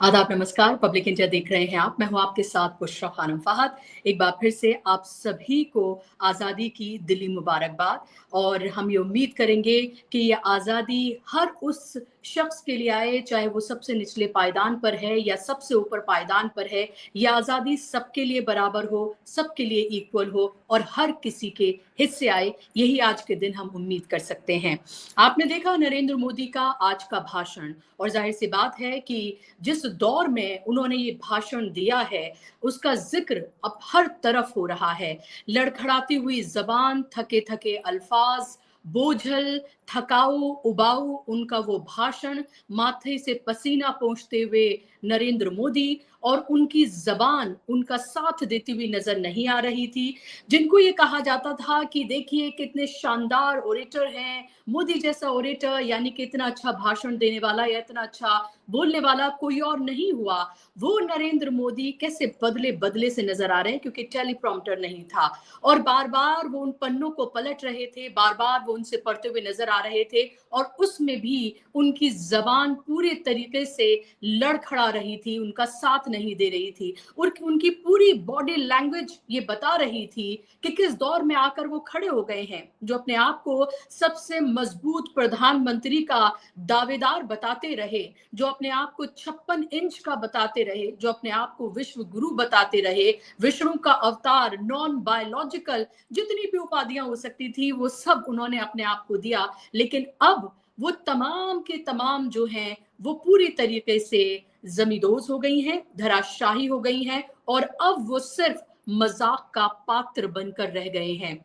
आदाब, नमस्कार। Public India देख रहे हैं आप। मैं हूं आपके साथ बुशरा खानम फहद। एक बार फिर से आप सभी को आज़ादी की दिली मुबारकबाद। और हम ये उम्मीद करेंगे कि ये आज़ादी हर उस शख्स के लिए आए, चाहे वो सबसे निचले पायदान पर है या सबसे ऊपर पायदान पर है। ये आज़ादी सबके लिए बराबर हो, सबके लिए इक्वल हो और हर किसी के हिस्से आए। यही आज के दिन हम उम्मीद कर सकते हैं। आपने देखा नरेंद्र मोदी का आज का भाषण, और जाहिर सी बात है कि जिस दौर में उन्होंने ये भाषण दिया है, उसका ज़िक्र अब हर तरफ हो रहा है। लड़खड़ाती हुई ज़बान, थके-थके अल्फाज़, बोझल, थकाऊ, उबाऊ उनका वो भाषण, माथे से पसीना पोंछते हुए नरेंद्र मोदी, और उनकी ज़बान उनका साथ देती हुई नज़र नहीं आ रही थी। जिनको ये कहा जाता था कि देखिए कितने शानदार ओरेटर हैं, मोदी जैसा ओरेटर यानी कि इतना अच्छा भाषण देने वाला या इतना अच्छा बोलने वाला कोई और नहीं हुआ। वो नरेंद्र मोदी कैसे बदले-बदले से नज़र आ रहे हैं, क्योंकि टेलीप्रॉम्प्टर नहीं था और बार-बार वो उन पन्नों को पलट रहे थे, बार-बार वो उनसे पढ़ते हुए नज़र आ रहे थे और उसमें भी उनकी ज़बान पूरे तरीके से लड़खड़ा रही थी, उनका साथ नहीं दे रही थी और उनकी पूरी बॉडी लैंग्वेज ये बता रही थी कि किस दौर में आकर वो खड़े हो गए हैं। जो अपने आप को सबसे मजबूत प्रधानमंत्री का दावेदार बताते रहे, जो अपने आप को 56 इंच का बताते रहे, जो अपने आप को विश्व गुरु बताते रहे, विष्णु का अवतार, नॉन बायोलॉजिकल, जितनी भी उपाधियां हो सकती थी वो सब उन्होंने अपने आप को दिया। लेकिन अब वो तमाम के तमाम जो हैं वो पूरी तरीके से जमींदोज हो गई हैं, धराशाही हो गई हैं और अब वो सिर्फ मजाक का पात्र बनकर रह गए हैं।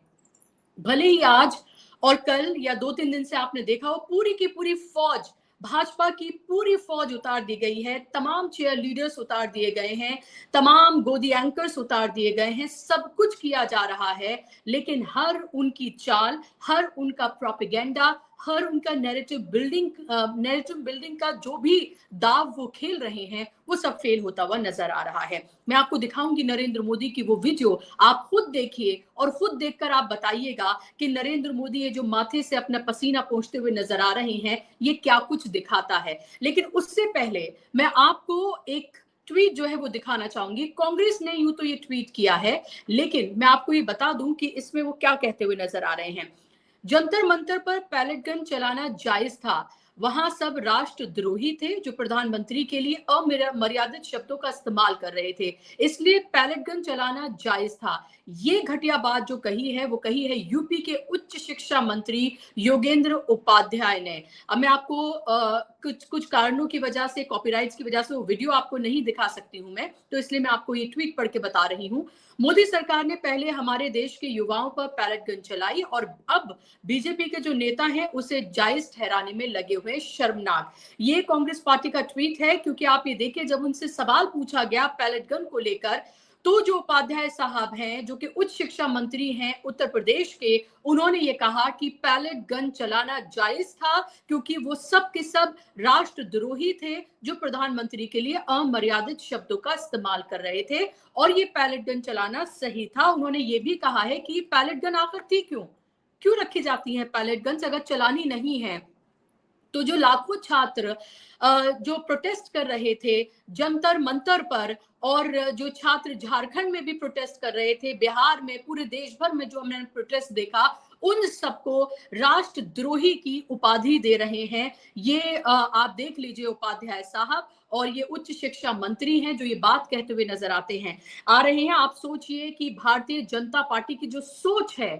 भले ही आज और कल या 2-3 दिन से आपने देखा हो, पूरी की पूरी फौज, भाजपा की पूरी फौज उतार दी गई है, तमाम चेयर लीडर्स उतार दिए गए हैं, तमाम गोदी एंकर्स उतार दिए गए हैं, सब कुछ किया जा रहा है, लेकिन हर उनकी चाल, हर उनका प्रोपेगेंडा, हर उनका नैरेटिव बिल्डिंग का जो भी दाव वो खेल रहे हैं, वो सब फेल होता हुआ नजर आ रहा है। मैं आपको दिखाऊंगी नरेंद्र मोदी की वो वीडियो, आप खुद देखिए और खुद देखकर आप बताइएगा कि नरेंद्र मोदी ये जो माथे से अपना पसीना पोंछते हुए नजर आ रहे हैं, ये क्या कुछ दिखाता है। लेकिन उससे पहले मैं आपको एक ट्वीट जो है वो दिखाना चाहूंगी। कांग्रेस ने यूं तो ये ट्वीट किया है, लेकिन मैं आपको ये बता दूं कि इसमें वो क्या कहते हुए नजर आ रहे हैं। जंतर मंतर पर पैलेट गन चलाना जायज था, वहां सब राष्ट्रद्रोही थे जो प्रधानमंत्री के लिए अमर्यादित शब्दों का इस्तेमाल कर रहे थे, इसलिए पैलेट गन चलाना जायज था। ये घटिया बात जो कही है वो कही है यूपी के उच्च शिक्षा मंत्री योगेंद्र उपाध्याय ने। अब मैं आपको कुछ कुछ कारणों की वजह से, कॉपीराइट्स की वजह से वो वीडियो आपको नहीं दिखा सकती हूं मैं, तो इसलिए मैं आपको ये ट्वीट पढ़ के बता रही हूं। मोदी सरकार ने पहले हमारे देश के युवाओं पर पैलेट गन चलाई और अब बीजेपी के जो नेता हैं उसे जायज ठहराने में लगे हुए। शर्मनाक। ये कांग्रेस पार्टी का ट्वीट है, क्योंकि आप ये देखिए जब उनसे सवाल पूछा गया पैलेट गन को लेकर, तो जो उपाध्याय साहब हैं जो कि उच्च शिक्षा मंत्री हैं उत्तर प्रदेश के, उन्होंने ये कहा कि पैलेट गन चलाना जायज था क्योंकि वो सब के सब राष्ट्रद्रोही थे जो प्रधानमंत्री के लिए अमर्यादित शब्दों का इस्तेमाल कर रहे थे और ये पैलेट गन चलाना सही था। उन्होंने ये भी कहा है कि पैलेट गन आखिर थी क्यों, क्यों रखी जाती हैं पैलेट गन्स अगर चलानी नहीं है। तो जो लाखों छात्र जो प्रोटेस्ट कर रहे थे जंतर मंतर पर, और जो छात्र झारखंड में भी प्रोटेस्ट कर रहे थे, बिहार में, पूरे देश भर में जो हमने प्रोटेस्ट देखा, उन सबको राष्ट्रद्रोही की उपाधि दे रहे हैं। ये आप देख लीजिए उपाध्याय साहब, और ये उच्च शिक्षा मंत्री हैं जो ये बात कहते हुए नजर आते हैं आ रहे हैं। आप सोचिए कि भारतीय जनता पार्टी की जो सोच है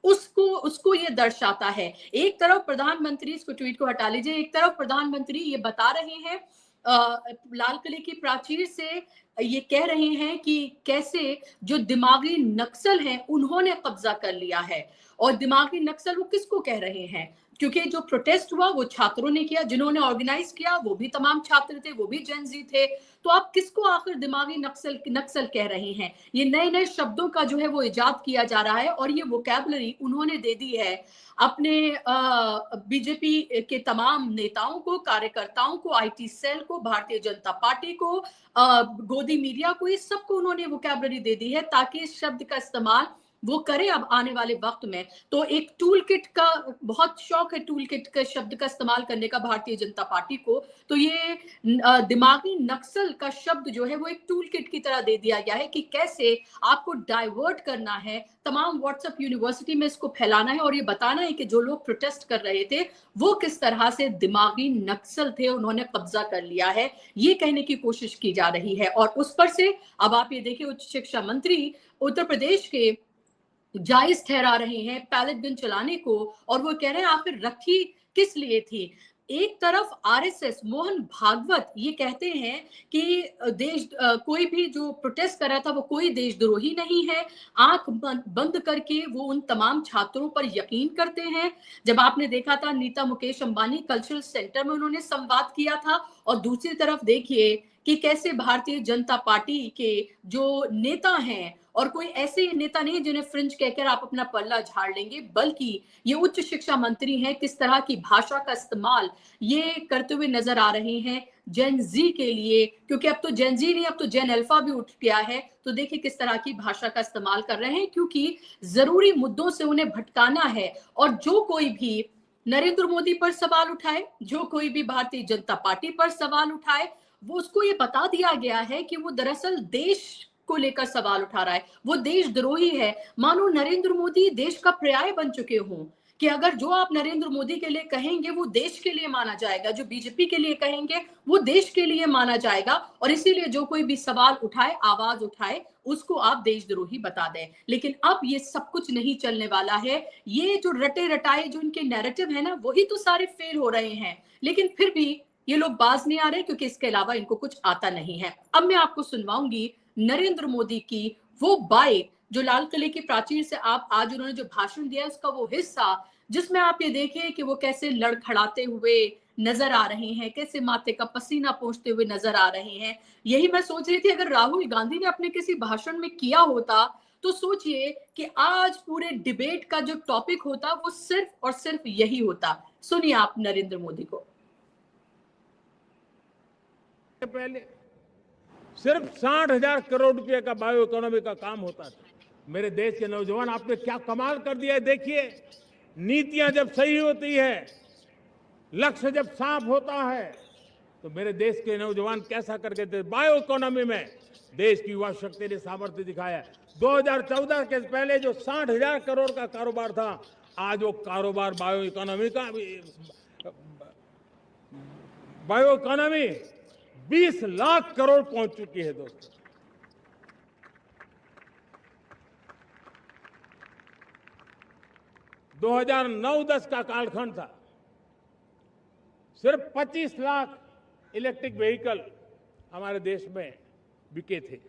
उसको उसको ये दर्शाता है। एक तरफ प्रधानमंत्री, इसको ट्वीट को हटा लीजिए, एक तरफ प्रधानमंत्री ये बता रहे हैं लाल किले की प्राचीर से ये कह रहे हैं कि कैसे जो दिमागी नक्सल हैं उन्होंने कब्जा कर लिया है। और दिमागी नक्सल वो किसको कह रहे हैं, क्योंकि जो प्रोटेस्ट हुआ वो छात्रों ने किया, जिन्होंने ऑर्गेनाइज किया वो भी तमाम छात्र थे, वो भी जेनजी थे। तो आप किसको आखिर दिमागी नक्सल नक्सल कह रहे हैं। ये नए नए शब्दों का जो है वो इजाद किया जा रहा है और ये वोकैबुलरी उन्होंने दे दी है अपने बीजेपी के तमाम नेताओं को, कार्यकर्ताओं को, आईटी सेल को, भारतीय जनता पार्टी को, गोदी मीडिया को, इस सबको उन्होंने वोकैबुलरी दे दी है ताकि इस शब्द का इस्तेमाल वो करे अब आने वाले वक्त में। तो एक टूल किट का बहुत शौक है, टूल किट के शब्द का इस्तेमाल करने का भारतीय जनता पार्टी को। तो ये दिमागी नक्सल का शब्द जो है वो एक टूल किट की तरह दे दिया गया है कि कैसे आपको डाइवर्ट करना है, तमाम व्हाट्सएप यूनिवर्सिटी में इसको फैलाना है और ये बताना है कि जो लोग प्रोटेस्ट कर रहे थे वो किस तरह से दिमागी नक्सल थे, उन्होंने कब्जा कर लिया है, ये कहने की कोशिश की जा रही है। और उस पर से अब आप ये देखिए, उच्च शिक्षा मंत्री उत्तर प्रदेश के जायज ठहरा रहे हैं पैलेट गन चलाने को, और वो कह रहे हैं आखिर रखी किस लिए थी। एक तरफ आरएसएस मोहन भागवत ये कहते हैं कि कोई भी जो प्रोटेस्ट कर रहा था वो कोई देशद्रोही नहीं है, आंख बंद करके वो उन तमाम छात्रों पर यकीन करते हैं। जब आपने देखा था नीता मुकेश अंबानी कल्चरल सेंटर में उन्होंने संवाद किया था, और दूसरी तरफ देखिए कि कैसे भारतीय जनता पार्टी के जो नेता हैं, और कोई ऐसे नेता नहीं जिन्हें फ्रिंज कहकर आप अपना पल्ला झाड़ लेंगे, बल्कि ये उच्च शिक्षा मंत्री हैं, किस तरह की भाषा का इस्तेमाल ये करते हुए नजर आ रहे हैं जेन जी के लिए, क्योंकि अब तो जेन जी नहीं, अब तो जेन अल्फा भी उठ गया है। तो देखिए किस तरह की भाषा का इस्तेमाल कर रहे हैं, क्योंकि जरूरी मुद्दों से उन्हें भटकाना है। और जो कोई भी नरेंद्र मोदी पर सवाल उठाए, जो कोई भी भारतीय जनता पार्टी पर सवाल उठाए, वो उसको ये बता दिया गया है कि वो दरअसल देश को लेकर सवाल उठा रहा है, वो देशद्रोही है। मानो नरेंद्र मोदी देश का पर्याय बन चुके हों, कि अगर जो आप नरेंद्र मोदी के लिए कहेंगे वो देश के लिए माना जाएगा, जो बीजेपी के लिए कहेंगे वो देश के लिए माना जाएगा, और इसीलिए जो कोई भी सवाल उठाए, आवाज उठाए, उसको आप देशद्रोही बता दें। लेकिन अब ये सब कुछ नहीं चलने वाला है। ये जो रटे रटाए जो इनके नैरेटिव है ना, वही तो सारे फेल हो रहे हैं। लेकिन फिर भी ये लोग बाज नहीं आ रहे, क्योंकि इसके अलावा इनको कुछ आता नहीं है। अब मैं आपको सुनवाऊंगी नरेंद्र मोदी की वो बाइट, जो लाल किले की प्राचीर से आप आज उन्होंने जो भाषण दिया उसका वो हिस्सा, जिसमें आप ये देखिए कि वो कैसे लड़खड़ाते हुए नजर आ रहे हैं, कैसे माथे का पसीना पोंछते हुए नजर आ रहे हैं। यही मैं सोच रही थी, अगर राहुल गांधी ने अपने किसी भाषण में किया होता तो सोचिए कि आज पूरे डिबेट का जो टॉपिक होता वो सिर्फ और सिर्फ यही होता। सुनिए आप नरेंद्र मोदी को। पहले सिर्फ 60,000 करोड़ रुपए का बायो इकोनॉमी का काम होता था। मेरे देश के नौजवान, आपने क्या कमाल कर दिया है। देखिए, नीतियां जब सही होती है, लक्ष्य जब साफ होता है, तो मेरे देश के नौजवान कैसा करके थे। बायो इकोनॉमी में देश की युवा शक्ति ने सामर्थ्य दिखाया। 2014 के पहले जो 60,000 करोड़ का कारोबार था, आज वो कारोबार बायो इकोनॉमी 20 लाख करोड़ पहुंच चुकी है दोस्तों। दो 2009-10 का कालखंड था, सिर्फ 25 लाख इलेक्ट्रिक व्हीकल हमारे देश में बिके थे।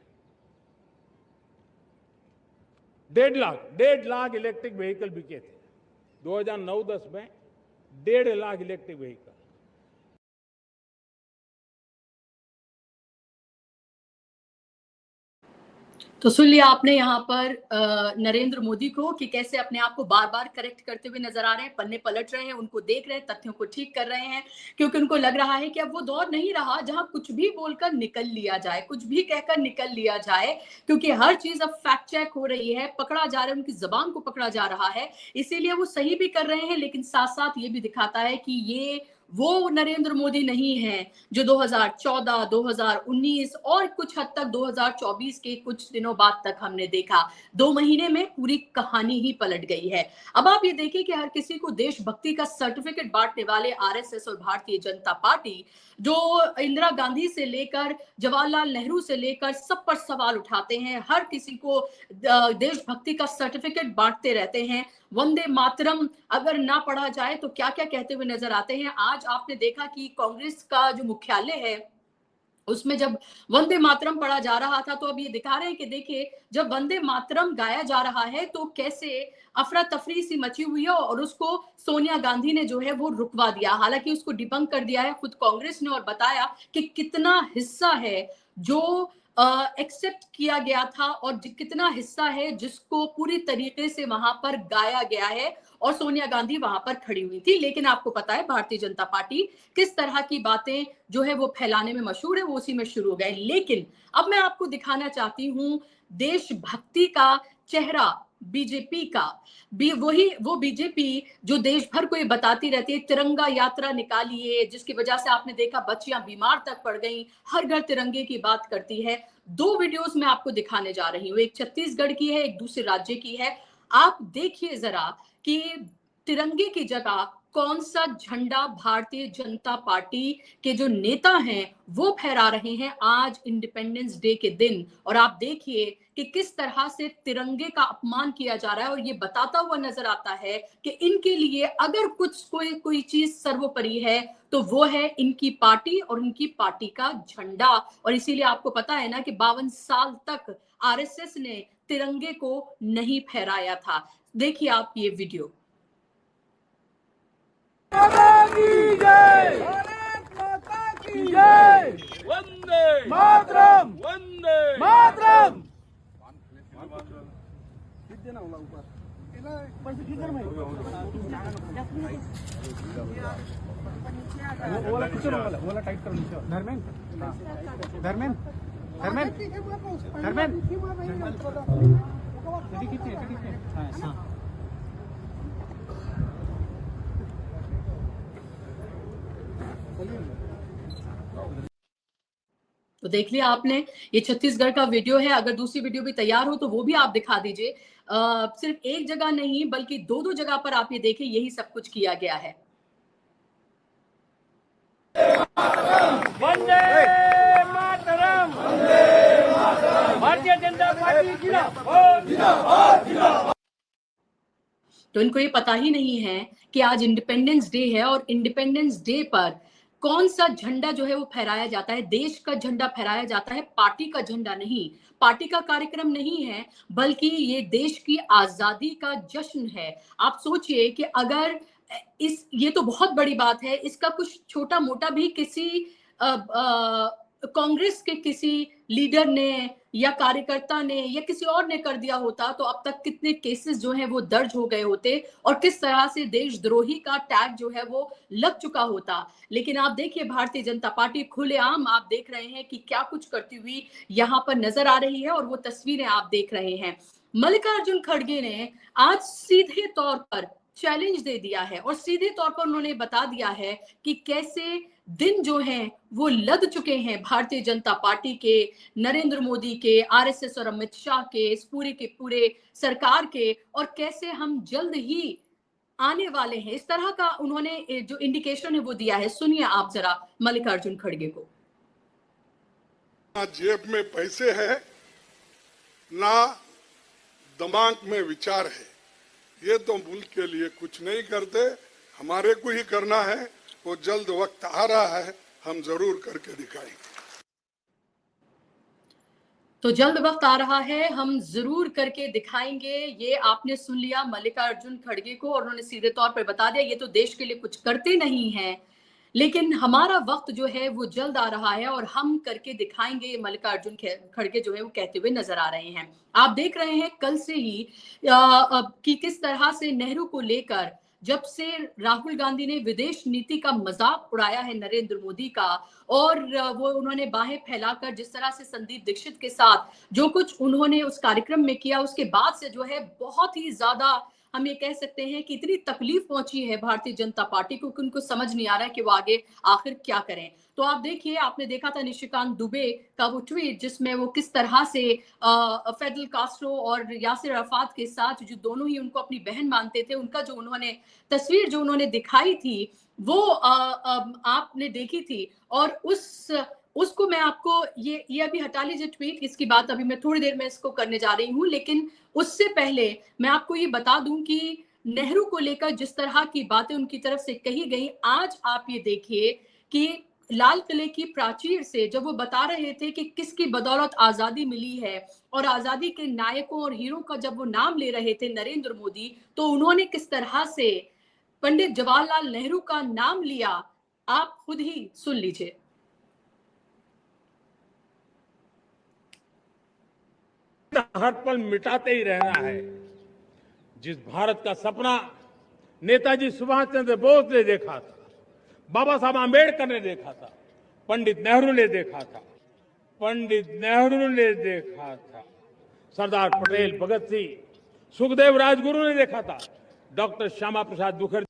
1.5 लाख इलेक्ट्रिक व्हीकल बिके थे 2009-10 में। 1.5 लाख इलेक्ट्रिक व्हीकल। तो सुन लिया आपने यहाँ पर नरेंद्र मोदी को कि कैसे अपने आप को बार बार करेक्ट करते हुए नजर आ रहे हैं, पन्ने पलट रहे हैं, उनको देख रहे हैं, तथ्यों को ठीक कर रहे हैं, क्योंकि उनको लग रहा है कि अब वो दौर नहीं रहा जहां कुछ भी बोलकर निकल लिया जाए, कुछ भी कहकर निकल लिया जाए, क्योंकि हर चीज अब फैक्ट चेक हो रही है, पकड़ा जा रहा है, उनकी जबान को पकड़ा जा रहा है। इसीलिए वो सही भी कर रहे हैं, लेकिन साथ साथ ये भी दिखाता है कि ये वो नरेंद्र मोदी नहीं है जो 2014, 2019 और कुछ हद तक 2024 के कुछ दिनों बाद तक हमने देखा। 2 महीने में पूरी कहानी ही पलट गई है। अब आप ये देखिए कि हर किसी को देशभक्ति का सर्टिफिकेट बांटने वाले आरएसएस और भारतीय जनता पार्टी, जो इंदिरा गांधी से लेकर जवाहरलाल नेहरू से लेकर सब पर सवाल उठाते हैं, हर किसी को देशभक्ति का सर्टिफिकेट बांटते रहते हैं। वंदे मातरम अगर ना पढ़ा जाए तो क्या क्या कहते हुए नजर आते हैं। आज आपने देखा कि कांग्रेस का जो मुख्यालय है उसमें जब वंदे मातरम पढ़ा जा रहा था, तो अब ये दिखा रहे हैं कि देखिए जब वंदे मातरम गाया जा रहा है तो कैसे अफरा तफरी सी मची हुई है, और उसको सोनिया गांधी ने जो है वो रुकवा दिया। हालांकि उसको डिबंक कर दिया है खुद कांग्रेस ने, और बताया कि कितना हिस्सा है जो एक्सेप्ट किया गया था और कितना हिस्सा है जिसको पूरी तरीके से वहां पर गाया गया है, और सोनिया गांधी वहां पर खड़ी हुई थी। लेकिन आपको पता है भारतीय जनता पार्टी किस तरह की बातें जो है वो फैलाने में मशहूर है, वो उसी में शुरू हो गए। लेकिन अब मैं आपको दिखाना चाहती हूँ देशभक्ति का चेहरा बीजेपी का वो बीजेपी जो देश भर को ये बताती रहती है तिरंगा यात्रा निकालिए, जिसकी वजह से आपने देखा बच्चियां बीमार तक पड़ गई, हर घर तिरंगे की बात करती है। 2 वीडियोस मैं आपको दिखाने जा रही हूँ, एक छत्तीसगढ़ की है, एक दूसरे राज्य की है। आप देखिए जरा कि तिरंगे की जगह कौन सा झंडा भारतीय जनता पार्टी के जो नेता हैं वो फहरा रहे हैं आज इंडिपेंडेंस डे के दिन। और आप देखिए कि किस तरह से तिरंगे का अपमान किया जा रहा है, और ये बताता हुआ नजर आता है कि इनके लिए अगर कोई चीज सर्वोपरि है तो वो है इनकी पार्टी और इनकी पार्टी का झंडा। और इसीलिए आपको पता है ना कि 52 साल तक आरएसएस ने तिरंगे को नहीं फहराया था। देखिए आप ये वीडियो। माता की जय, भारत माता की जय, वंदे मातरम, वंदे मातरम। देना होगा ऊपर से किधर में वो वाला किधर वाला टाइट करो नीचे। धर्मेंद्र धर्मेंद्र धर्मेंद्र धर्मेंद्र हां तो देख लिया आपने, ये छत्तीसगढ़ का वीडियो है। अगर दूसरी वीडियो भी तैयार हो तो वो भी आप दिखा दीजिए। सिर्फ एक जगह नहीं बल्कि 2-2 जगह पर आप ये देखिए, यही सब कुछ किया गया है। वंदे मातरम, भारतीय जनता पार्टी जिंदाबाद। तो इनको ये पता ही नहीं है कि आज इंडिपेंडेंस डे है और इंडिपेंडेंस डे पर कौन सा झंडा जो है वो फहराया जाता है। देश का झंडा फहराया जाता है, पार्टी का झंडा नहीं। पार्टी का कार्यक्रम नहीं है बल्कि ये देश की आजादी का जश्न है। आप सोचिए कि अगर ये तो बहुत बड़ी बात है, इसका कुछ छोटा मोटा भी किसी कांग्रेस के किसी लीडर ने या कार्यकर्ता ने या किसी और ने कर दिया होता तो अब तक कितने केसेस जो हैं वो दर्ज हो गए होते और किस तरह से देशद्रोही का टैग जो है वो लग चुका होता। लेकिन आप देखिए भारतीय जनता पार्टी खुलेआम आप देख रहे हैं कि क्या कुछ करती हुई यहां पर नजर आ रही है, और वो तस्वीरें आप देख रहे हैं। मल्लिकार्जुन खड़गे ने आज सीधे तौर पर चैलेंज दे दिया है और सीधे तौर पर उन्होंने बता दिया है कि कैसे दिन जो हैं वो लग चुके हैं भारतीय जनता पार्टी के, नरेंद्र मोदी के, आरएसएस और अमित शाह के, इस पूरे के पूरे सरकार के, और कैसे हम जल्द ही आने वाले हैं। इस तरह का उन्होंने जो इंडिकेशन है वो दिया है। सुनिए आप जरा मल्लिकार्जुन खड़गे को। ना जेब में पैसे है ना दिमाग में विचार है, ये तो मुल्क के लिए कुछ नहीं करते, हमारे को ही करना है। वो जल्द वक्त आ रहा है, हम जरूर करके दिखाएंगे। तो जल्द वक्त आ रहा है, हम जरूर करके दिखाएंगे। ये आपने सुन लिया मल्लिकार्जुन खड़गे को, और उन्होंने सीधे तौर पर बता दिया ये तो देश के लिए कुछ करते नहीं हैं, लेकिन हमारा वक्त जो है वो जल्द आ रहा है और हम करके दिखाएंगे। ये मल्लिकार्जुन खड़गे जो है वो कहते हुए नजर आ रहे हैं। आप देख रहे हैं कल से ही कि किस तरह से नेहरू को लेकर जब से राहुल गांधी ने विदेश नीति का मजाक उड़ाया है नरेंद्र मोदी का, और वो उन्होंने बाहें फैलाकर जिस तरह से संदीप दीक्षित के साथ जो कुछ उन्होंने उस कार्यक्रम में किया, उसके बाद से जो है बहुत ही ज्यादा हम ये कह सकते हैं कि इतनी तकलीफ पहुंची है भारतीय जनता पार्टी को कि उनको समझ नहीं आ रहा है कि वो आगे आखिर क्या करें। तो आप देखिए, आपने देखा था निशिकांत दुबे का वो ट्वीट जिसमें वो किस तरह से फेडरल कास्ट्रो और यासिर अराफात के साथ, जो दोनों ही उनको अपनी बहन मानते थे, उनका जो उन्होंने तस्वीर जो उन्होंने दिखाई थी वो आपने देखी थी। और उसको मैं आपको ये अभी हटा लीजिए ट्वीट, इसकी बात अभी मैं थोड़ी देर में इसको करने जा रही हूँ, लेकिन उससे पहले मैं आपको ये बता दूं कि नेहरू को लेकर जिस तरह की बातें उनकी तरफ से कही गई, आज आप ये देखिए कि लाल किले की प्राचीर से जब वो बता रहे थे कि किसकी बदौलत आजादी मिली है और आजादी के नायकों और हीरो का जब वो नाम ले रहे थे नरेंद्र मोदी, तो उन्होंने किस तरह से पंडित जवाहरलाल नेहरू का नाम लिया, आप खुद ही सुन लीजिए। हर पल मिटाते ही रहना है। जिस भारत का सपना नेताजी सुभाष चंद्र बोस ने देखा था, बाबा साहब आंबेडकर ने देखा था, पंडित नेहरू ने देखा था, सरदार पटेल, भगत सिंह, सुखदेव राजगुरु ने देखा था, डॉक्टर श्यामा प्रसाद मुखर्जी।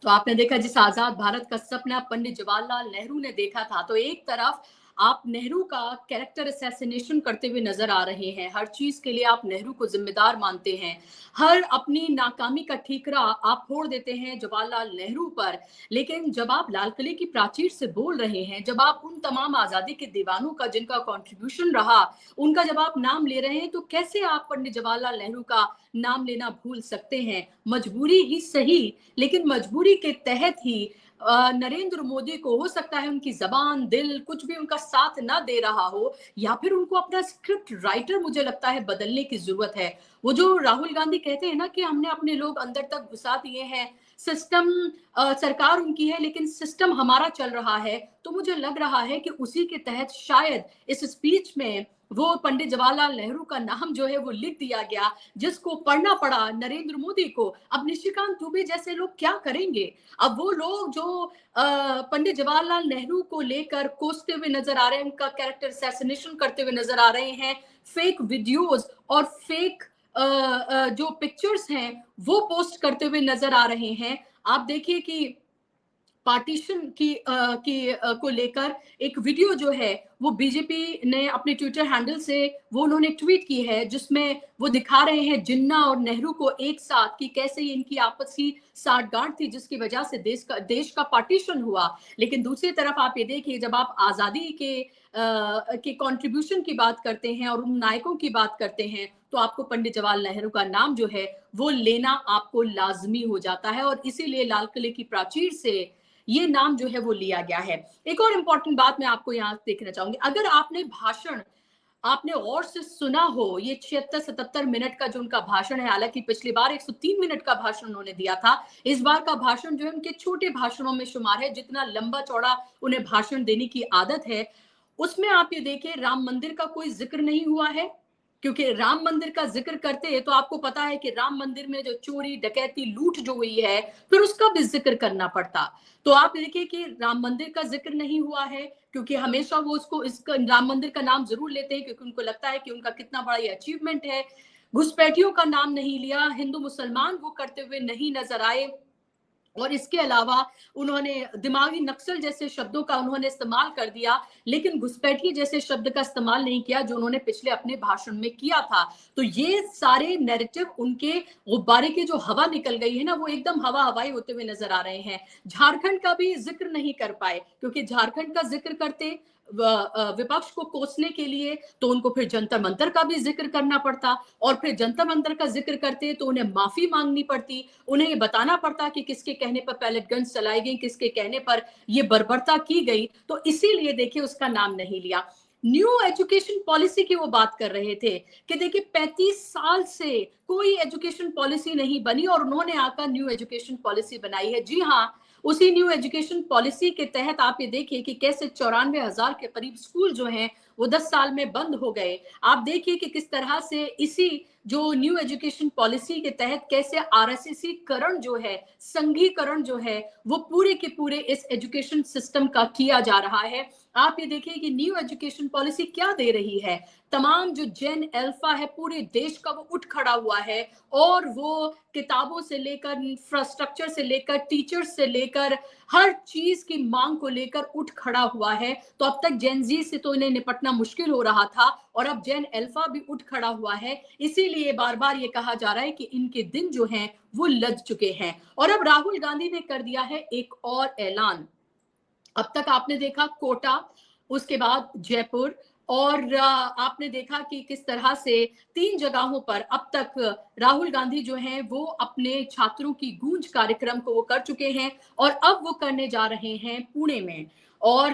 तो आपने देखा जिस आजाद भारत का सपना पंडित जवाहरलाल नेहरू ने देखा था, तो एक तरफ आप नेहरू का कैरेक्टर असैसिनेशन करते हुए नजर आ रहे हैं, हर चीज के लिए आप नेहरू को जिम्मेदार मानते हैं, हर अपनी नाकामी का ठीकरा आप फोड़ देते हैं जवाहरलाल नेहरू पर। लेकिन जब आप लाल किले की प्राचीर से बोल रहे हैं, जब आप उन तमाम आजादी के दीवानों का जिनका कंट्रीब्यूशन रहा उनका जब आप नाम ले रहे हैं, तो कैसे आप पंडित जवाहरलाल नेहरू का नाम लेना भूल सकते हैं? मजबूरी ही सही, लेकिन मजबूरी के तहत ही नरेंद्र मोदी को हो सकता है उनकी जबान दिल कुछ भी उनका साथ ना दे रहा हो, या फिर उनको अपना स्क्रिप्ट राइटर मुझे लगता है बदलने की जरूरत है। वो जो राहुल गांधी कहते हैं ना कि हमने अपने लोग अंदर तक घुसा दिए हैं, सिस्टम सरकार उनकी है लेकिन सिस्टम हमारा चल रहा है, तो मुझे लग रहा है कि उसी के तहत शायद इस स्पीच में वो पंडित जवाहरलाल नेहरू का नाम जो है वो लिख दिया गया, जिसको पढ़ना पड़ा नरेंद्र मोदी को। अब निशिकांत दुबे जैसे लोग क्या करेंगे? अब वो लोग जो पंडित जवाहरलाल नेहरू को लेकर कोसते हुए नजर आ रहे हैं, उनका कैरेक्टर असैसिनेशन करते हुए नजर आ रहे हैं, फेक वीडियोस और फेक जो पिक्चर्स हैं वो पोस्ट करते हुए नजर आ रहे हैं। आप देखिए कि पार्टीशन को लेकर एक वीडियो जो है वो बीजेपी ने अपने ट्विटर हैंडल से वो उन्होंने ट्वीट की है, जिसमें वो दिखा रहे हैं जिन्ना और नेहरू को एक साथ कि कैसे इनकी आपसी साठगांठ थी जिसकी वजह से देश का पार्टीशन हुआ। लेकिन दूसरी तरफ आप ये देखिए, जब आप आजादी के कंट्रीब्यूशन की बात करते हैं और उन नायकों की बात करते हैं, तो आपको पंडित जवाहरलाल नेहरू का नाम जो है वो लेना आपको लाजमी हो जाता है, और इसीलिए लाल किले की प्राचीर से ये नाम जो है वो लिया गया है। एक और इंपॉर्टेंट बात मैं आपको यहाँ देखना चाहूंगी, अगर आपने भाषण आपने और से सुना हो, ये 76-77 मिनट का जो उनका भाषण है, हालांकि पिछली बार 103 मिनट का भाषण उन्होंने दिया था, इस बार का भाषण जो है उनके छोटे भाषणों में शुमार है, जितना लंबा चौड़ा उन्हें भाषण देने की आदत है। उसमें आप ये देखिए, राम मंदिर का कोई जिक्र नहीं हुआ है, क्योंकि राम मंदिर का जिक्र करते हैं तो आपको पता है कि राम मंदिर में जो चोरी डकैती लूट जो हुई है फिर उसका भी जिक्र करना पड़ता। तो आप देखिए कि राम मंदिर का जिक्र नहीं हुआ है, क्योंकि हमेशा वो इसका राम मंदिर का नाम जरूर लेते हैं क्योंकि उनको लगता है कि उनका कितना बड़ा ये अचीवमेंट है। घुसपैठियों का नाम नहीं लिया, हिंदू मुसलमान वो करते हुए नहीं नजर आए, और इसके अलावा उन्होंने दिमागी नक्सल जैसे शब्दों का उन्होंने इस्तेमाल कर दिया, लेकिन घुसपैठी जैसे शब्द का इस्तेमाल नहीं किया जो उन्होंने पिछले अपने भाषण में किया था। तो ये सारे नैरेटिव उनके गुब्बारे की जो हवा निकल गई है ना, वो एकदम हवा हवाई होते हुए नजर आ रहे हैं। झारखंड का भी जिक्र नहीं कर पाए, क्योंकि झारखंड का जिक्र करते विपक्ष को कोसने के लिए तो उनको फिर जंतर मंतर का भी जिक्र करना पड़ता, और फिर जंतर मंतर का जिक्र करते तो उन्हें माफी मांगनी पड़ती, उन्हें ये बताना पड़ता कि किसके कहने पर पैलेट गन्स चलाई गई, किसके कहने पर ये बर्बरता की गई। तो इसीलिए देखिए उसका नाम नहीं लिया। न्यू एजुकेशन पॉलिसी की वो बात कर रहे थे कि देखिए 35 साल से कोई एजुकेशन पॉलिसी नहीं बनी और उन्होंने आकर न्यू एजुकेशन पॉलिसी बनाई है। जी हाँ, उसी न्यू एजुकेशन पॉलिसी के तहत आप ये देखिए कि कैसे 94,000 के करीब स्कूल जो हैं वो 10 साल में बंद हो गए। आप देखिए कि किस तरह से इसी जो न्यू एजुकेशन पॉलिसी के तहत कैसे आरएसएसी करण जो है, संघीकरण जो है, वो पूरे के पूरे इस एजुकेशन सिस्टम का किया जा रहा है। आप ये देखिए कि न्यू एजुकेशन पॉलिसी क्या दे रही है, तमाम जो जेन अल्फा है पूरे देश का वो उठ खड़ा हुआ है, और वो किताबों से लेकर इंफ्रास्ट्रक्चर से लेकर टीचर्स से लेकर हर चीज की मांग को लेकर उठ खड़ा हुआ है। तो अब तक जेन जी से तो इन्हें निपटना मुश्किल हो रहा था, और अब जेन अल्फा भी उठ खड़ा हुआ है। इसीलिए बार बार ये कहा जा रहा है कि इनके दिन जो हैं वो लग चुके हैं। और अब राहुल गांधी ने कर दिया है एक और ऐलान। अब तक आपने देखा कोटा, उसके बाद जयपुर, और आपने देखा कि किस तरह से 3 जगहों पर अब तक राहुल गांधी जो हैं वो अपने छात्रों की गूंज कार्यक्रम को वो कर चुके हैं, और अब वो करने जा रहे हैं पुणे में। और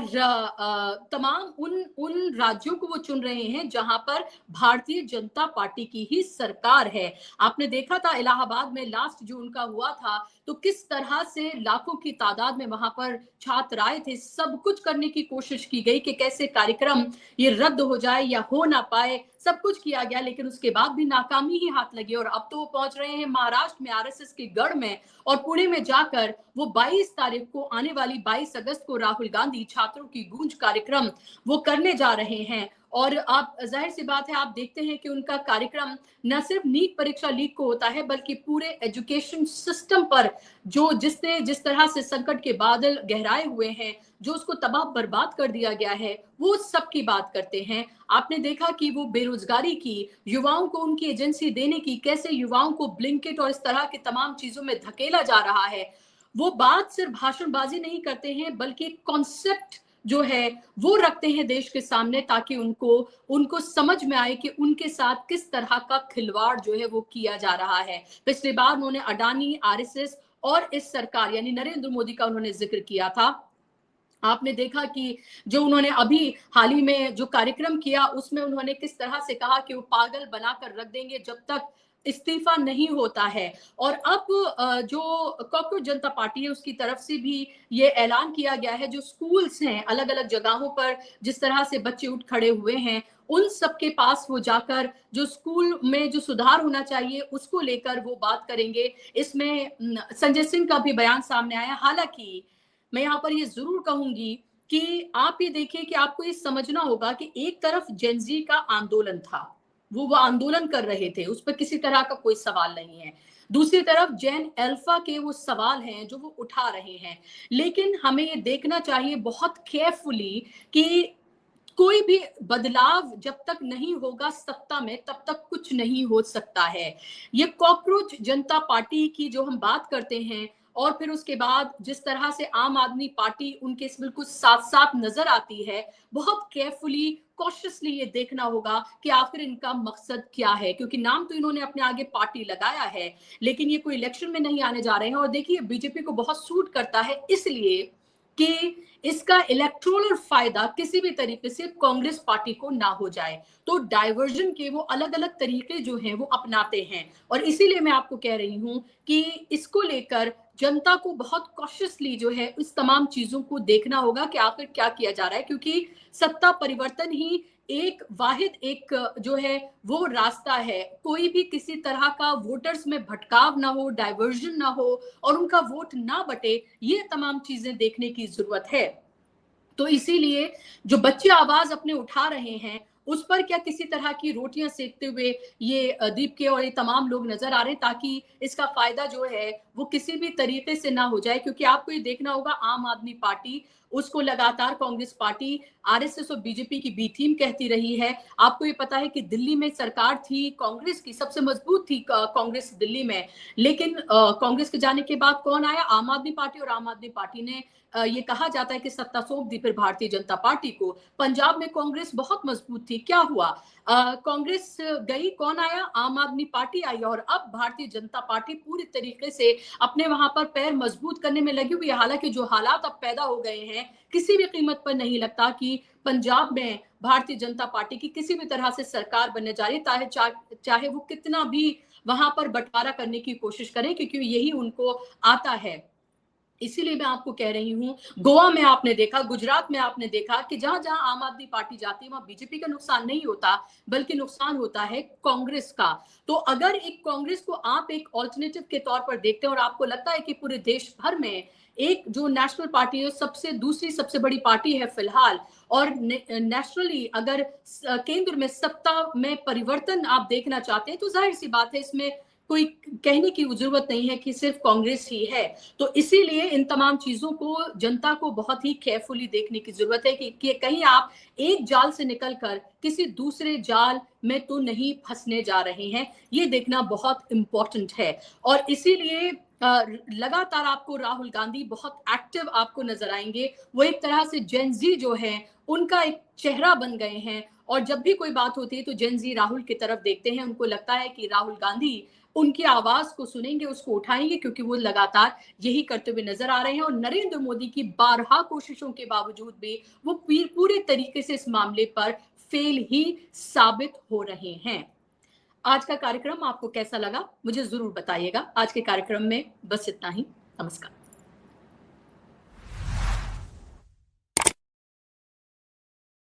तमाम उन राज्यों को वो चुन रहे हैं जहां पर भारतीय जनता पार्टी की ही सरकार है। आपने देखा था इलाहाबाद में लास्ट जो उनका हुआ था, तो किस तरह से लाखों की तादाद में वहां पर छात्र आए थे, सब कुछ करने की कोशिश की गई कि कैसे कार्यक्रम ये रद्द हो जाए या हो ना पाए, सब कुछ किया गया, लेकिन उसके बाद भी नाकामी ही हाथ लगी। और अब तो वो पहुंच रहे हैं महाराष्ट्र में आरएसएस के गढ़ में, और पुणे में जाकर वो 22 तारीख को, आने वाली 22 अगस्त को राहुल गांधी छात्रों की गूंज कार्यक्रम वो करने जा रहे हैं। और आप जाहिर सी बात है, आप देखते हैं कि उनका कार्यक्रम न सिर्फ नीट परीक्षा लीक को होता है, बल्कि पूरे एजुकेशन सिस्टम पर जिस तरह से संकट के बादल गहराए हुए हैं, जो उसको तबाह बर्बाद कर दिया गया है, वो सबकी बात करते हैं। आपने देखा कि वो बेरोजगारी की, युवाओं को उनकी एजेंसी देने की, कैसे युवाओं को ब्लिंकिट और इस तरह की तमाम चीजों में धकेला जा रहा है। वो बात सिर्फ भाषणबाजी नहीं करते हैं, बल्कि कॉन्सेप्ट जो है वो रखते हैं देश के सामने, ताकि उनको समझ में आए कि उनके साथ किस तरह का खिलवाड़ जो है वो किया जा रहा है। पिछली बार उन्होंने अडानी, आरएसएस और इस सरकार यानी नरेंद्र मोदी का उन्होंने जिक्र किया था। आपने देखा कि जो उन्होंने अभी हाल ही में जो कार्यक्रम किया, उसमें उन्होंने किस तरह से कहा कि वो पागल बनाकर रख देंगे जब तक इस्तीफा नहीं होता है। और अब जो कॉकरोच जनता पार्टी है, उसकी तरफ से भी ये ऐलान किया गया है, जो स्कूल्स हैं अलग अलग जगहों पर जिस तरह से बच्चे उठ खड़े हुए हैं, उन सबके पास वो जाकर जो स्कूल में जो सुधार होना चाहिए उसको लेकर वो बात करेंगे। इसमें संजय सिंह का भी बयान सामने आया। हालांकि मैं यहाँ पर ये जरूर कहूंगी कि आप ये देखिए कि आपको ये समझना होगा कि एक तरफ जेनजी का आंदोलन था, वो आंदोलन कर रहे थे, उस पर किसी तरह का कोई सवाल नहीं है। दूसरी तरफ जेन अल्फा के वो सवाल हैं जो वो उठा रहे हैं। लेकिन हमें ये देखना चाहिए बहुत केयरफुली कि कोई भी बदलाव जब तक नहीं होगा सत्ता में, तब तक कुछ नहीं हो सकता है। ये कॉकरोच जनता पार्टी की जो हम बात करते हैं, और फिर उसके बाद जिस तरह से आम आदमी पार्टी उनके बिल्कुल साथ साथ नजर आती है, बहुत केयरफुली कॉशियसली ये देखना होगा कि आखिर इनका मकसद क्या है। क्योंकि नाम तो इन्होंने अपने आगे पार्टी लगाया है, लेकिन ये कोई इलेक्शन में नहीं आने जा रहे हैं। और देखिए, बीजेपी को बहुत सूट करता है इसलिए कि इसका इलेक्टोरल फायदा किसी भी तरीके से कांग्रेस पार्टी को ना हो जाए, तो डाइवर्जन के वो अलग अलग तरीके जो हैं वो अपनाते हैं। और इसीलिए मैं आपको कह रही हूं कि इसको लेकर जनता को बहुत कॉशियसली जो है इस तमाम चीजों को देखना होगा कि आखिर क्या किया जा रहा है। क्योंकि सत्ता परिवर्तन ही एक वाहिद एक जो है वो रास्ता है। कोई भी किसी तरह का वोटर्स में भटकाव ना हो, डाइवर्जन ना हो और उनका वोट ना बटे, ये तमाम चीजें देखने की जरूरत है। तो इसीलिए जो बच्चे आवाज अपने उठा रहे हैं, उस पर क्या किसी तरह की रोटियां सेकते हुए ये दीप के और ये तमाम लोग नजर आ रहे हैं, ताकि इसका फायदा जो है वो किसी भी तरीके से ना हो जाए। क्योंकि आपको ये देखना होगा, आम आदमी पार्टी उसको लगातार कांग्रेस पार्टी, आरएसएस और बीजेपी की बी थीम कहती रही है। आपको ये पता है कि दिल्ली में सरकार थी कांग्रेस की, सबसे मजबूत थी कांग्रेस दिल्ली में, लेकिन कांग्रेस के जाने के बाद कौन आया? आम आदमी पार्टी। और आम आदमी पार्टी ने ये कहा जाता है कि सत्ता सौंप दी फिर भारतीय जनता पार्टी को। पंजाब में कांग्रेस बहुत मजबूत थी, क्या हुआ? कांग्रेस गई, कौन आया? आम आदमी पार्टी आई। और अब भारतीय जनता पार्टी पूरी तरीके से अपने वहां पर पैर मजबूत करने में लगी हुई है। हालांकि जो हालात अब पैदा हो गए हैं, किसी भी कीमत पर नहीं लगता कि पंजाब में भारतीय जनता पार्टी की किसी भी तरह से सरकार बनने जा रही है, चाहे वो कितना भी वहां पर बंटवारा करने की कोशिश करें, क्योंकि यही उनको आता है। इसीलिए मैं आपको कह रही हूं, गोवा में आपने देखा, गुजरात में आपने देखा कि जहां जहां आम आदमी पार्टी जाती है वहां बीजेपी का नुकसान नहीं होता, बल्कि नुकसान होता है कांग्रेस का। तो अगर एक कांग्रेस को आप एक ऑल्टरनेटिव के तौर पर देखते हैं और आपको लगता है कि पूरे देश भर में एक जो नेशनल पार्टी है, दूसरी सबसे बड़ी पार्टी है फिलहाल, और नेशनली अगर केंद्र में सत्ता में परिवर्तन आप देखना चाहते हैं, तो जाहिर सी बात है इसमें कोई कहने की जरूरत नहीं है कि सिर्फ कांग्रेस ही है। तो इसीलिए इन तमाम चीजों को जनता को बहुत ही केयरफुली देखने की जरूरत है कि कहीं आप एक जाल से निकलकर किसी दूसरे जाल में तो नहीं फंसने जा रहे हैं। ये देखना बहुत इंपॉर्टेंट है। और इसीलिए लगातार आपको राहुल गांधी बहुत एक्टिव आपको नजर आएंगे। वो एक तरह से जेन जी जो है उनका एक चेहरा बन गए हैं, और जब भी कोई बात होती है तो जेन जी राहुल की तरफ देखते हैं। उनको लगता है कि राहुल गांधी उनकी आवाज को सुनेंगे, उसको उठाएंगे, क्योंकि वो लगातार यही करते हुए नजर आ रहे हैं। और नरेंद्र मोदी की बारहा कोशिशों के बावजूद भी वो पूरे तरीके से इस मामले पर फेल ही साबित हो रहे हैं। आज का कार्यक्रम आपको कैसा लगा मुझे जरूर बताइएगा। आज के कार्यक्रम में बस इतना ही। नमस्कार।